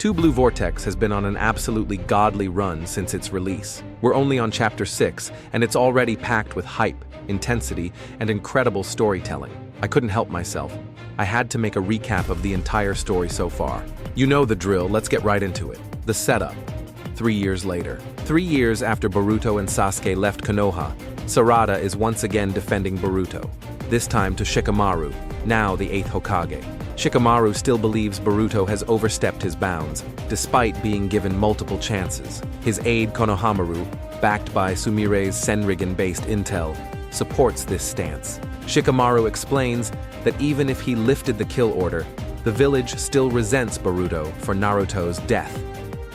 2 Blue Vortex has been on an absolutely godly run since its release. We're only on Chapter 6, and it's already packed with hype, intensity, and incredible storytelling. I couldn't help myself. I had to make a recap of the entire story so far. You know the drill, let's get right into it. The setup. 3 years later. 3 years after Boruto and Sasuke left Konoha, Sarada is once again defending Boruto, this time to Shikamaru, now the 8th Hokage. Shikamaru still believes Boruto has overstepped his bounds, despite being given multiple chances. His aide Konohamaru, backed by Sumire's Senrigan-based intel, supports this stance. Shikamaru explains that even if he lifted the kill order, the village still resents Boruto for Naruto's death.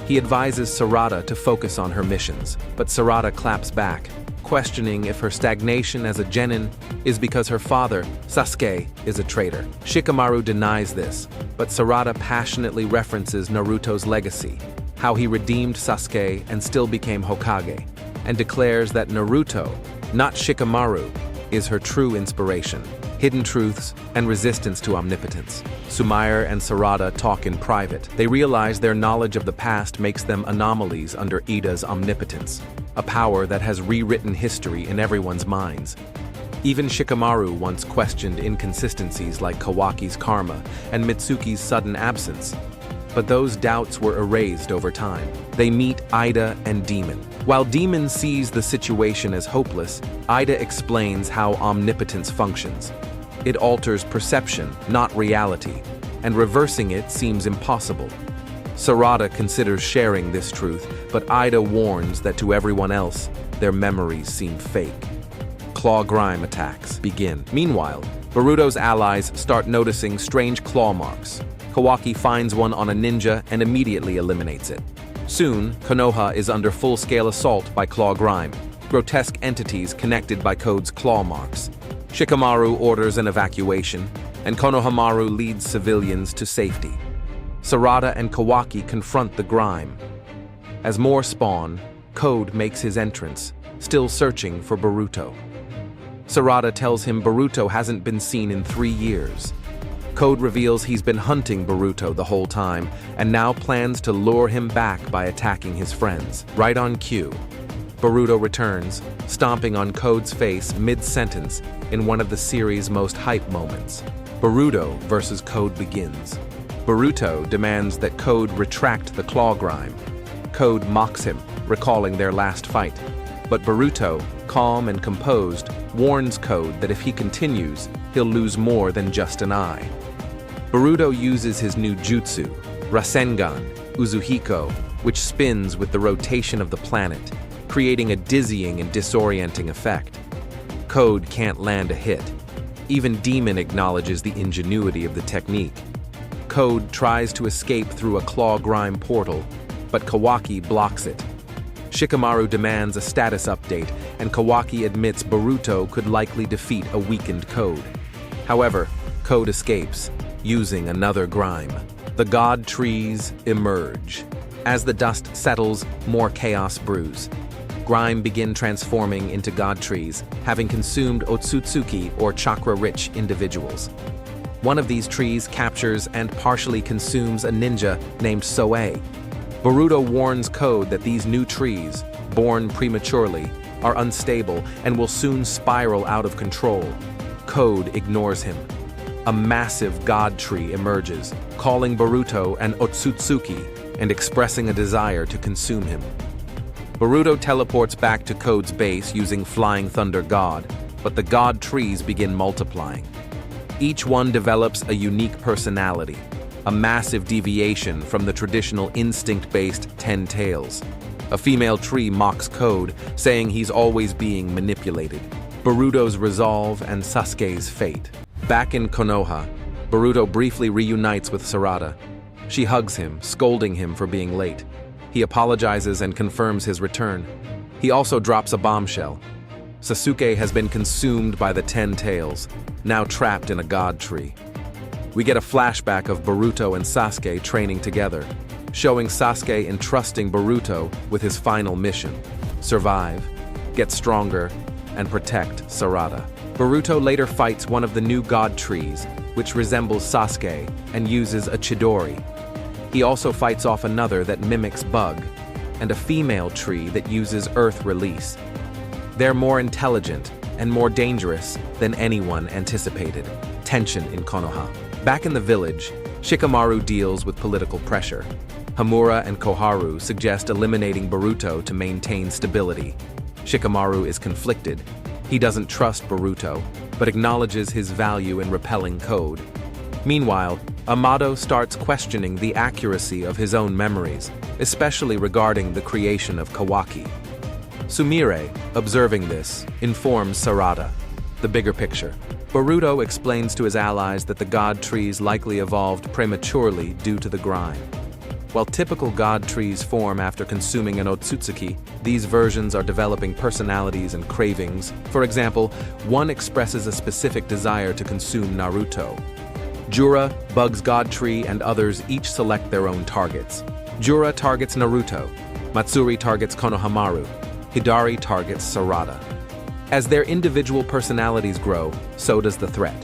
He advises Sarada to focus on her missions, but Sarada claps back, questioning if her stagnation as a genin is because her father, Sasuke, is a traitor. Shikamaru denies this, but Sarada passionately references Naruto's legacy, how he redeemed Sasuke and still became Hokage, and declares that Naruto, not Shikamaru, is her true inspiration. Hidden truths and resistance to omnipotence. Sumire and Sarada talk in private. They realize their knowledge of the past makes them anomalies under Ida's omnipotence, a power that has rewritten history in everyone's minds. Even Shikamaru once questioned inconsistencies like Kawaki's karma and Mitsuki's sudden absence, but those doubts were erased over time. They meet Ida and Demon. While Demon sees the situation as hopeless, Ida explains how omnipotence functions. It alters perception, not reality, and reversing it seems impossible. Sarada considers sharing this truth, but Ida warns that to everyone else, their memories seem fake. Claw grime attacks begin. Meanwhile, Boruto's allies start noticing strange claw marks. Kawaki finds one on a ninja and immediately eliminates it. Soon, Konoha is under full-scale assault by claw grime, grotesque entities connected by Code's claw marks. Shikamaru orders an evacuation, and Konohamaru leads civilians to safety. Sarada and Kawaki confront the grime. As more spawn, Code makes his entrance, still searching for Boruto. Sarada tells him Boruto hasn't been seen in 3 years. Code reveals he's been hunting Boruto the whole time, and now plans to lure him back by attacking his friends. Right on cue, Boruto returns, stomping on Code's face mid-sentence in one of the series' most hype moments. Boruto versus Code begins. Boruto demands that Code retract the claw grime. Code mocks him, recalling their last fight. But Boruto, calm and composed, warns Code that if he continues, he'll lose more than just an eye. Boruto uses his new jutsu, Rasengan, Uzuhiko, which spins with the rotation of the planet, creating a dizzying and disorienting effect. Code can't land a hit. Even Demon acknowledges the ingenuity of the technique. Code tries to escape through a claw grime portal, but Kawaki blocks it. Shikamaru demands a status update, and Kawaki admits Boruto could likely defeat a weakened Code. However, Code escapes, using another grime. The god trees emerge. As the dust settles, more chaos brews. Grime begin transforming into god trees, having consumed Otsutsuki or chakra-rich individuals. One of these trees captures and partially consumes a ninja named Soe. Boruto warns Code that these new trees, born prematurely, are unstable and will soon spiral out of control. Code ignores him. A massive god tree emerges, calling Boruto an Otsutsuki and expressing a desire to consume him. Boruto teleports back to Code's base using Flying Thunder God, but the god trees begin multiplying. Each one develops a unique personality, a massive deviation from the traditional instinct-based 10 tails. A female tree mocks Code, saying he's always being manipulated. Boruto's resolve and Sasuke's fate. Back in Konoha, Boruto briefly reunites with Sarada. She hugs him, scolding him for being late. He apologizes and confirms his return. He also drops a bombshell. Sasuke has been consumed by the 10 tails, now trapped in a god tree. We get a flashback of Boruto and Sasuke training together, showing Sasuke entrusting Boruto with his final mission: survive, get stronger, and protect Sarada. Boruto later fights one of the new god trees, which resembles Sasuke and uses a Chidori. He also fights off another that mimics bug, and a female tree that uses earth release. They're more intelligent and more dangerous than anyone anticipated. Tension in Konoha. Back in the village, Shikamaru deals with political pressure. Hamura and Koharu suggest eliminating Boruto to maintain stability. Shikamaru is conflicted. He doesn't trust Boruto, but acknowledges his value in repelling code. Meanwhile, Amado starts questioning the accuracy of his own memories, especially regarding the creation of Kawaki. Sumire, observing this, informs Sarada. The bigger picture. Boruto explains to his allies that the god trees likely evolved prematurely due to the grind. While typical god trees form after consuming an Otsutsuki, these versions are developing personalities and cravings. For example, one expresses a specific desire to consume Naruto. Jura, Bug's god tree, and others each select their own targets. Jura targets Naruto, Matsuri targets Konohamaru, Hidari targets Sarada. As their individual personalities grow, so does the threat.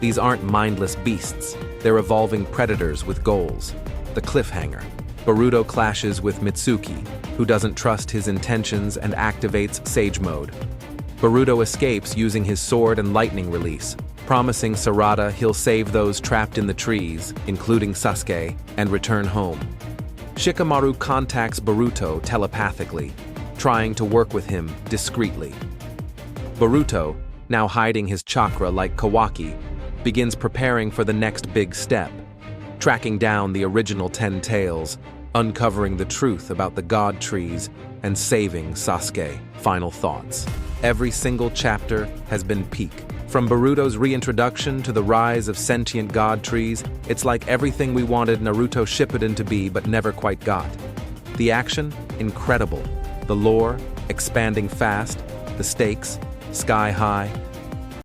These aren't mindless beasts, they're evolving predators with goals. The cliffhanger. Boruto clashes with Mitsuki, who doesn't trust his intentions and activates Sage Mode. Boruto escapes using his sword and lightning release, promising Sarada he'll save those trapped in the trees, including Sasuke, and return home. Shikamaru contacts Boruto telepathically, trying to work with him discreetly. Boruto, now hiding his chakra like Kawaki, begins preparing for the next big step, tracking down the original 10 tails, uncovering the truth about the god trees, and saving Sasuke. Final thoughts. Every single chapter has been peak. From Boruto's reintroduction to the rise of sentient god trees, it's like everything we wanted Naruto Shippuden to be but never quite got. The action? Incredible. The lore? Expanding fast. The stakes? Sky high.